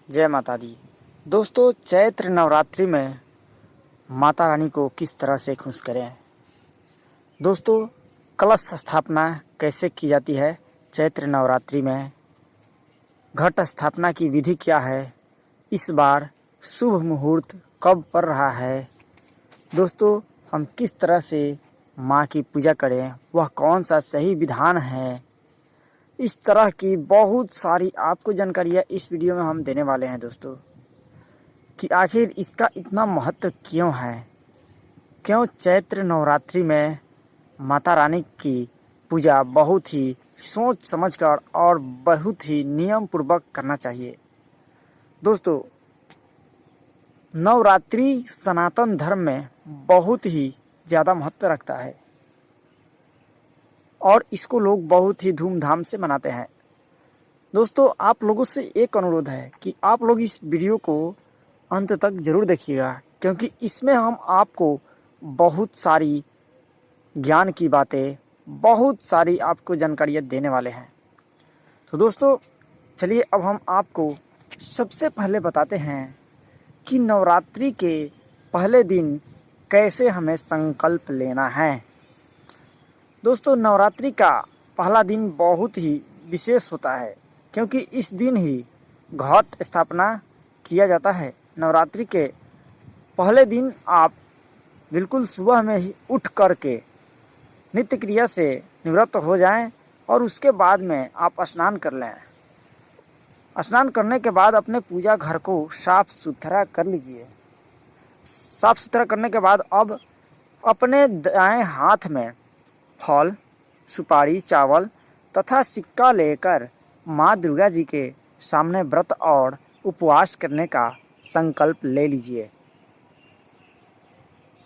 जय माता दी। दोस्तों, चैत्र नवरात्रि में माता रानी को किस तरह से खुश करें। दोस्तों, कलश स्थापना कैसे की जाती है चैत्र नवरात्रि में, घट स्थापना की विधि क्या है, इस बार शुभ मुहूर्त कब पड़ रहा है, दोस्तों हम किस तरह से माँ की पूजा करें, वह कौन सा सही विधान है, इस तरह की बहुत सारी आपको जानकारियाँ इस वीडियो में हम देने वाले हैं। दोस्तों, कि आखिर इसका इतना महत्व क्यों है, क्यों चैत्र नवरात्रि में माता रानी की पूजा बहुत ही सोच समझकर और बहुत ही नियम पूर्वक करना चाहिए। दोस्तों, नवरात्रि सनातन धर्म में बहुत ही ज़्यादा महत्व रखता है और इसको लोग बहुत ही धूमधाम से मनाते हैं। दोस्तों, आप लोगों से एक अनुरोध है कि आप लोग इस वीडियो को अंत तक ज़रूर देखिएगा, क्योंकि इसमें हम आपको बहुत सारी ज्ञान की बातें, बहुत सारी आपको जानकारियाँ देने वाले हैं। तो दोस्तों चलिए अब हम आपको सबसे पहले बताते हैं कि नवरात्रि के पहले दिन कैसे हमें संकल्प लेना है। दोस्तों, नवरात्रि का पहला दिन बहुत ही विशेष होता है, क्योंकि इस दिन ही घट स्थापना किया जाता है। नवरात्रि के पहले दिन आप बिल्कुल सुबह में ही उठ करके नित्य क्रिया से निवृत्त हो जाएं और उसके बाद में आप स्नान कर लें। स्नान करने के बाद अपने पूजा घर को साफ सुथरा कर लीजिए। साफ सुथरा करने के बाद अब अपने दाएं हाथ में फल, सुपारी, चावल तथा सिक्का लेकर माँ दुर्गा जी के सामने व्रत और उपवास करने का संकल्प ले लीजिए।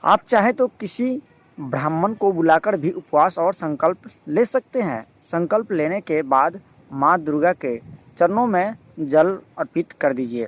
आप चाहें तो किसी ब्राह्मण को बुलाकर भी उपवास और संकल्प ले सकते हैं। संकल्प लेने के बाद माँ दुर्गा के चरणों में जल अर्पित कर दीजिए।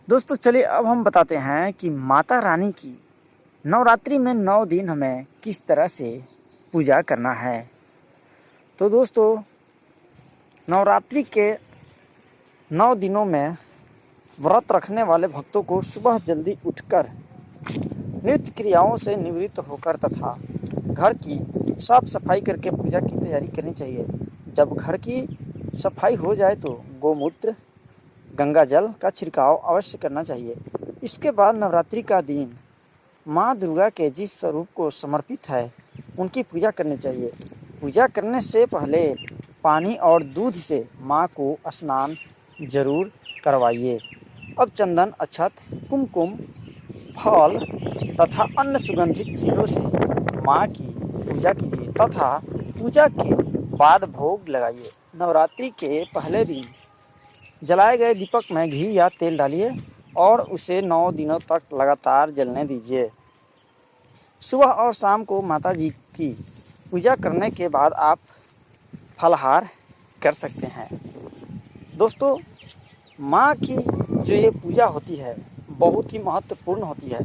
दोस्तों चलिए अब हम बताते हैं कि माता रानी की नवरात्रि में 9 दिन हमें किस तरह से पूजा करना है। तो दोस्तों, नवरात्रि के 9 दिनों में व्रत रखने वाले भक्तों को सुबह जल्दी उठकर नित्य क्रियाओं से निवृत्त होकर तथा घर की साफ सफाई करके पूजा की तैयारी करनी चाहिए। जब घर की सफाई हो जाए तो गोमूत्र, गंगा जल का छिड़काव अवश्य करना चाहिए। इसके बाद नवरात्रि का दिन माँ दुर्गा के जिस स्वरूप को समर्पित है उनकी पूजा करनी चाहिए। पूजा करने से पहले पानी और दूध से माँ को स्नान जरूर करवाइए। अब चंदन, अक्षत, कुमकुम, फल तथा अन्य सुगंधित चीज़ों से माँ की पूजा कीजिए तथा पूजा के बाद भोग लगाइए। नवरात्रि के पहले दिन जलाए गए दीपक में घी या तेल डालिए और उसे 9 दिनों तक लगातार जलने दीजिए। सुबह और शाम को माता जी की पूजा करने के बाद आप फलाहार कर सकते हैं। दोस्तों, माँ की जो ये पूजा होती है बहुत ही महत्वपूर्ण होती है,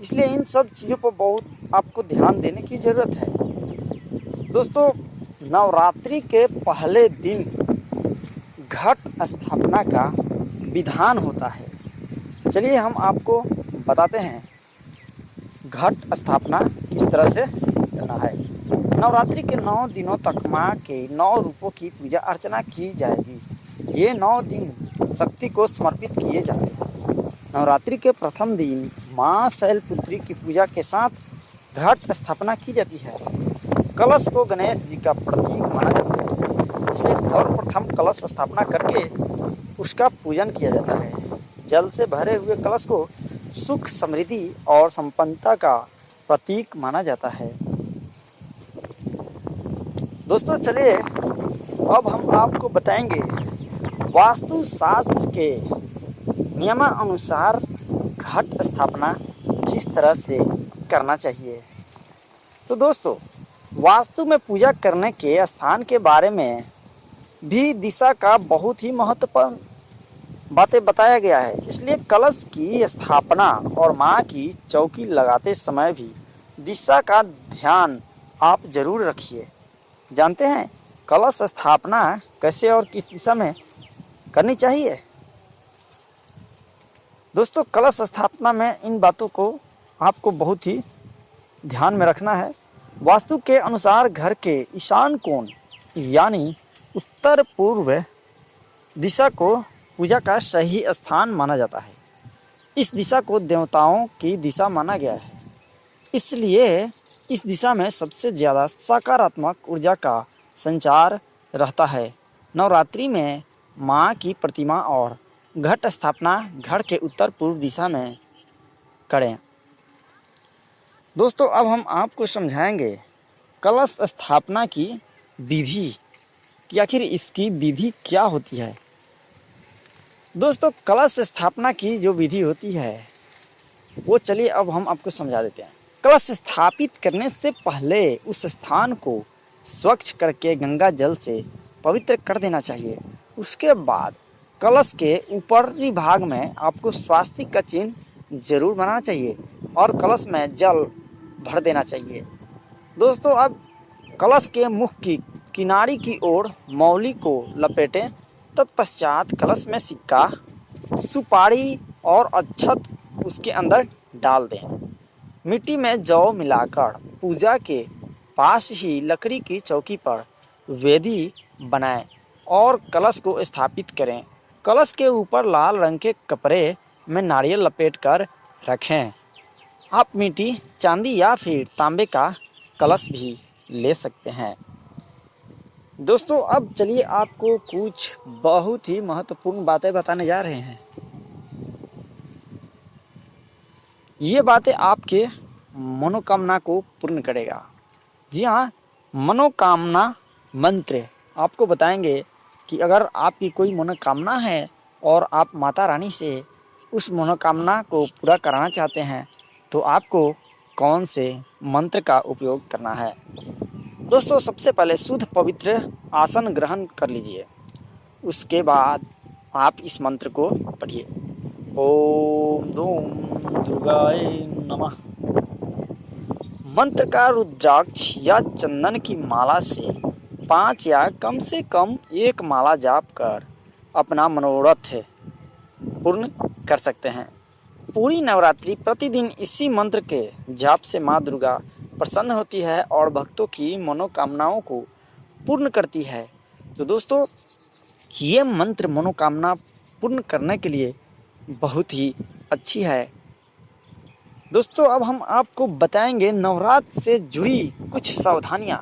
इसलिए इन सब चीज़ों पर बहुत आपको ध्यान देने की ज़रूरत है। दोस्तों, नवरात्रि के पहले दिन घट स्थापना का विधान होता है। चलिए हम आपको बताते हैं घट स्थापना किस तरह से करना है। नवरात्रि के 9 दिनों तक माँ के 9 रूपों की पूजा अर्चना की जाएगी। ये 9 दिन शक्ति को समर्पित किए जाते हैं। नवरात्रि के प्रथम दिन माँ शैलपुत्री की पूजा के साथ घट स्थापना की जाती है। कलश को गणेश जी का प्रतीक माना जाता है, इसलिए सर्वप्रथम कलश स्थापना करके उसका पूजन किया जाता है। जल से भरे हुए कलश को सुख, समृद्धि और संपन्नता का प्रतीक माना जाता है। दोस्तों चलिए अब हम आपको बताएंगे वास्तुशास्त्र के नियमानुसार घट स्थापना किस तरह से करना चाहिए। तो दोस्तों, वास्तु में पूजा करने के स्थान के बारे में भी दिशा का बहुत ही महत्वपूर्ण बातें बताया गया है। इसलिए कलश की स्थापना और माँ की चौकी लगाते समय भी दिशा का ध्यान आप जरूर रखिए। जानते हैं कलश स्थापना कैसे और किस दिशा में करनी चाहिए? दोस्तों कलश स्थापना में इन बातों को आपको बहुत ही ध्यान में रखना है। वास्तु के अनुसार घर के ईशान कोण यानी उत्तर पूर्व दिशा को पूजा का सही स्थान माना जाता है। इस दिशा को देवताओं की दिशा माना गया है, इसलिए इस दिशा में सबसे ज़्यादा सकारात्मक ऊर्जा का संचार रहता है। नवरात्रि में माँ की प्रतिमा और घट स्थापना घर के उत्तर पूर्व दिशा में करें। दोस्तों अब हम आपको समझाएंगे कलश स्थापना की विधि कि आखिर इसकी विधि क्या होती है। दोस्तों कलश स्थापना की जो विधि होती है वो चलिए अब हम आपको समझा देते हैं। कलश स्थापित करने से पहले उस स्थान को स्वच्छ करके गंगा जल से पवित्र कर देना चाहिए। उसके बाद कलश के ऊपरी भाग में आपको स्वास्तिक का चिन्ह जरूर बनाना चाहिए और कलश में जल भर देना चाहिए। दोस्तों अब कलश के मुख की किनारी की ओर मौली को लपेटें। तत्पश्चात कलश में सिक्का, सुपारी और अक्षत उसके अंदर डाल दें। मिट्टी में जौ मिलाकर पूजा के पास ही लकड़ी की चौकी पर वेदी बनाएं और कलश को स्थापित करें। कलश के ऊपर लाल रंग के कपड़े में नारियल लपेटकर रखें। आप मिट्टी, चांदी या फिर तांबे का कलश भी ले सकते हैं। दोस्तों अब चलिए आपको कुछ बहुत ही महत्वपूर्ण बातें बताने जा रहे हैं। ये बातें आपके मनोकामना को पूर्ण करेगा। जी हाँ, मनोकामना मंत्र आपको बताएंगे कि अगर आपकी कोई मनोकामना है और आप माता रानी से उस मनोकामना को पूरा कराना चाहते हैं तो आपको कौन से मंत्र का उपयोग करना है। दोस्तों सबसे पहले शुद्ध पवित्र आसन ग्रहण कर लीजिए। उसके बाद आप इस मंत्र को पढ़िए। ओम धूम दुर्गाय नमः। मंत्र का रुद्राक्ष या चंदन की माला से 5 या कम से कम 1 माला जाप कर अपना मनोरथ पूर्ण कर सकते हैं। पूरी नवरात्रि प्रतिदिन इसी मंत्र के जाप से माँ दुर्गा प्रसन्न होती है और भक्तों की मनोकामनाओं को पूर्ण करती है। तो दोस्तों ये मंत्र मनोकामना पूर्ण करने के लिए बहुत ही अच्छी है। दोस्तों अब हम आपको बताएंगे नवरात्र से जुड़ी कुछ सावधानियां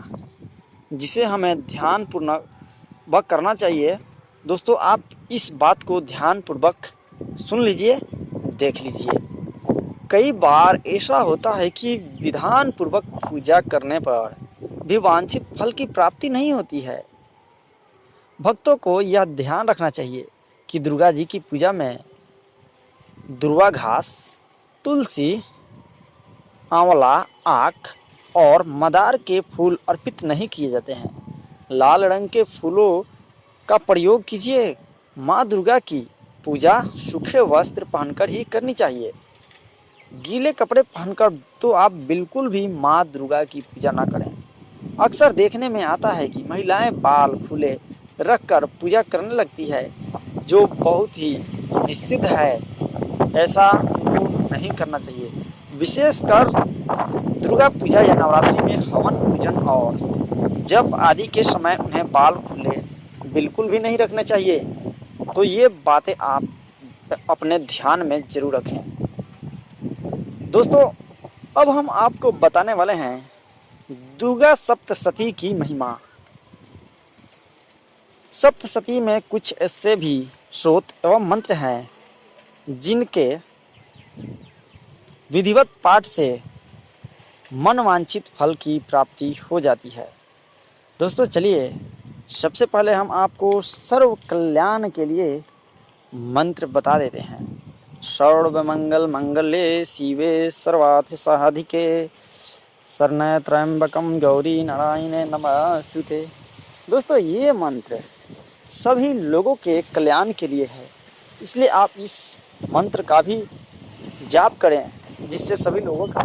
जिसे हमें ध्यानपूर्वक करना चाहिए। दोस्तों आप इस बात को ध्यानपूर्वक सुन लीजिए, देख लीजिए। कई बार ऐसा होता है कि विधान पूर्वक पूजा करने पर भी वांछित फल की प्राप्ति नहीं होती है। भक्तों को यह ध्यान रखना चाहिए कि दुर्गा जी की पूजा में दुर्वा घास, तुलसी, आंवला, आक और मदार के फूल अर्पित नहीं किए जाते हैं। लाल रंग के फूलों का प्रयोग कीजिए। माँ दुर्गा की पूजा सूखे वस्त्र पहनकर ही करनी चाहिए। गीले कपड़े पहनकर तो आप बिल्कुल भी माँ दुर्गा की पूजा ना करें। अक्सर देखने में आता है कि महिलाएं बाल खुले रखकर पूजा करने लगती है, जो बहुत ही निषिद्ध है। ऐसा उनको नहीं करना चाहिए। विशेषकर दुर्गा पूजा या नवरात्रि में हवन, पूजन और जप आदि के समय उन्हें बाल खुले बिल्कुल भी नहीं रखने चाहिए। तो ये बातें आप अपने ध्यान में जरूर रखें। दोस्तों अब हम आपको बताने वाले हैं दुर्गा सप्तशती की महिमा। सप्तशती में कुछ ऐसे भी स्रोत एवं मंत्र हैं जिनके विधिवत पाठ से मनवांछित फल की प्राप्ति हो जाती है। दोस्तों चलिए सबसे पहले हम आपको सर्व कल्याण के लिए मंत्र बता देते हैं। सर्वमंगल मंगले शिवे सर्वार्थ साधिके शरण्य त्र्यंबकम गौरी नारायणे नमस्तुते। दोस्तों ये मंत्र सभी लोगों के कल्याण के लिए है, इसलिए आप इस मंत्र का भी जाप करें जिससे सभी लोगों का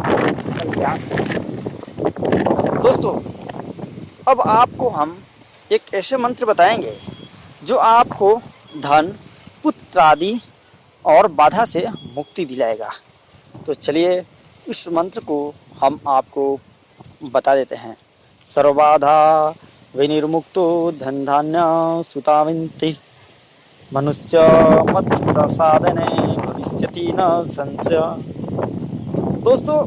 कल्याण हो। दोस्तों अब आपको हम एक ऐसे मंत्र बताएंगे जो आपको धन, पुत्र आदि और बाधा से मुक्ति दिलाएगा। तो चलिए इस मंत्र को हम आपको बता देते हैं। सर्वबाधा विनिर्मुक्तो धन धान्य सुताविंति मनुष्य मत प्रसादने भविष्यति न संशय। दोस्तों,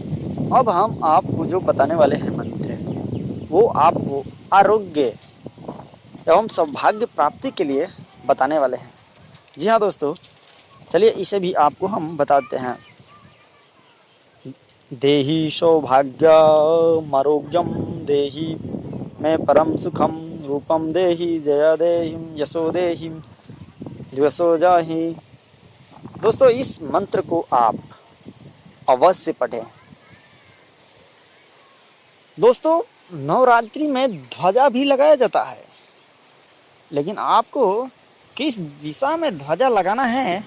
अब हम आपको जो बताने वाले हैं मंत्र, वो आपको आरोग्य एवं सौभाग्य प्राप्ति के लिए बताने वाले हैं। जी हाँ दोस्तों, चलिए इसे भी आपको हम बताते हैं। देहि सौभाग्यमारोग्यम देहि मे परम सुखम रूपम देहि जय देहि यशो देहि द्वेषो जाहि। दोस्तों, इस मंत्र को आप अवश्य पढ़ें। दोस्तों, नवरात्रि में ध्वजा भी लगाया जाता है, लेकिन आपको किस दिशा में ध्वजा लगाना है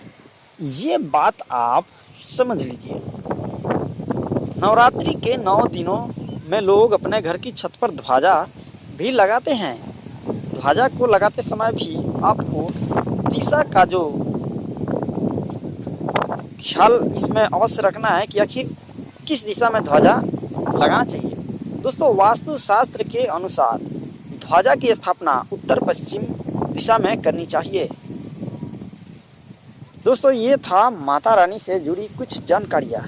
ये बात आप समझ लीजिए। नवरात्रि के 9 दिनों में लोग अपने घर की छत पर ध्वजा भी लगाते हैं। ध्वजा को लगाते समय भी आपको दिशा का जो ख्याल इसमें अवश्य रखना है कि आखिर किस दिशा में ध्वजा लगाना चाहिए। दोस्तों, वास्तु शास्त्र के अनुसार ध्वजा की स्थापना उत्तर पश्चिम दिशा में करनी चाहिए। दोस्तों, ये था माता रानी से जुड़ी कुछ जानकारियाँ।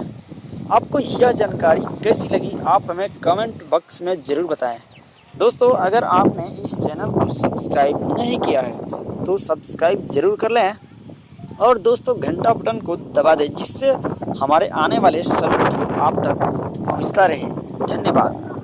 आपको यह जानकारी कैसी लगी आप हमें कमेंट बॉक्स में ज़रूर बताएं। दोस्तों, अगर आपने इस चैनल को सब्सक्राइब नहीं किया है तो सब्सक्राइब जरूर कर लें और दोस्तों घंटा बटन को दबा दें, जिससे हमारे आने वाले सभी वीडियो आप तक पहुंचता रहे। धन्यवाद।